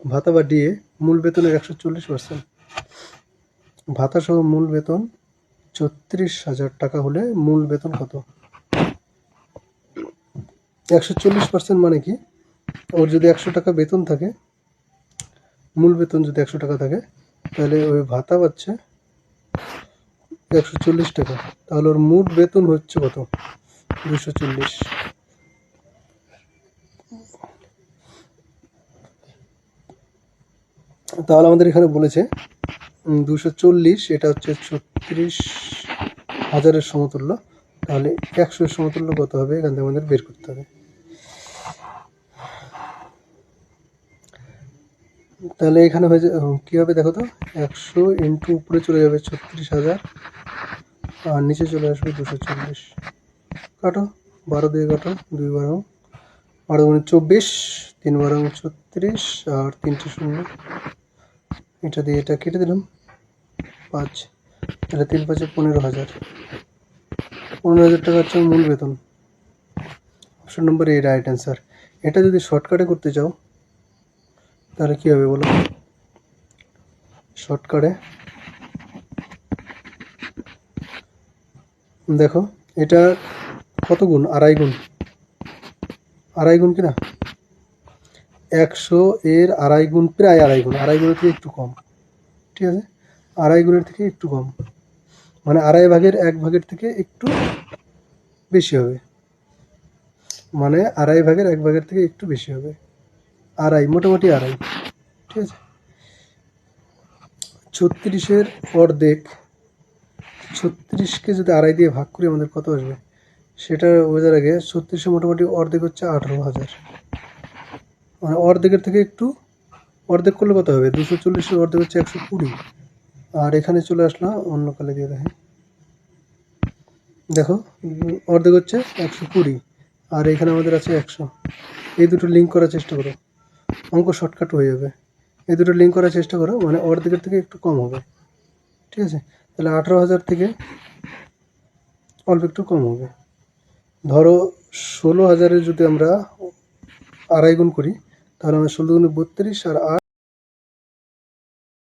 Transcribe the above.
ভাতা বা ডিএ মূল বেতনের 140%। ভাতা সহ মূল বেতন ৩৬,০০০ টাকা হলে মূল বেতন কত? 140% মানে কি, ওর যদি 100 টাকা বেতন থাকে, মূল বেতন যদি 100 টাকা থাকে, তাহলে ওই ভাতা পাচ্ছে 140 টাকা, তাহলে ওর মোট বেতন হচ্ছে কত? 240। তাহলে আমাদের এখানে বলেছে 240, এটা হচ্ছে 36,000-এর সমতুল্য, তাহলে 100-এর সমতুল্য কত হবে এখান থেকে আমাদের বের করতে হবে। তাহলে এখানে হয়ে কী হবে দেখো তো, 100 ইন্টু উপরে চলে যাবে 36,000 আর নিচে চলে আসবে 240। কাটো, 12 দিয়ে কাটো, 2 12 12 24, 3 12 36 আর 3টে শূন্য, এটা দিয়ে এটা কেটে দিলাম 5, তাহলে 3 5 15,000। 15,000 টাকা হচ্ছে মূল বেতন। অপশন নম্বর এ রাইট অ্যান্সার। এটা যদি শর্টকাটে করতে চাও তাহলে কী হবে বলো? শর্টকাটে দেখো, এটা কত গুণ? আড়াই গুণ। আড়াই গুণ কিনা? 100 এর আড়াই গুণ, প্রায় আড়াই গুণ, আড়াই গুণের থেকে একটু কম, ঠিক আছে? আড়াই গুণের থেকে একটু কম মানে আড়াই ভাগের 1 ভাগের থেকে একটু বেশি হবে, মানে আড়াই ভাগের 1 ভাগের থেকে একটু বেশি হবে, আড়াই, মোটামুটি আড়াই, ঠিক আছে? 36-এর অর্ধেক, 36কে যদি আড়াই দিয়ে ভাগ করি আমাদের কত আসবে সেটা বোঝার আগে 36-এর মোটামুটি অর্ধেক হচ্ছে 18,000, মানে অর্ধেকের থেকে একটু, অর্ধেক করলে কত হবে? 240-এর অর্ধেক হচ্ছে 120, আর এখানে চলে আসলাম অন্য কালে দিয়ে দেখেন, দেখো অর্ধেক হচ্ছে 120 আর এখানে আমাদের আছে 100। এই দুটো লিঙ্ক করার চেষ্টা করো, অঙ্ক শর্টকাট হয়ে যাবে। এই দুটো লিঙ্ক করার চেষ্টা করো, মানে অর্ধেকের থেকে একটু কম হবে, ঠিক আছে? তাহলে 18,000 থেকে অল্প একটু কম হবে। ধরো 16,000-এর যদি আমরা আড়াই গুণ করি তাহলে আমরা 16 গুণে 32 আর 8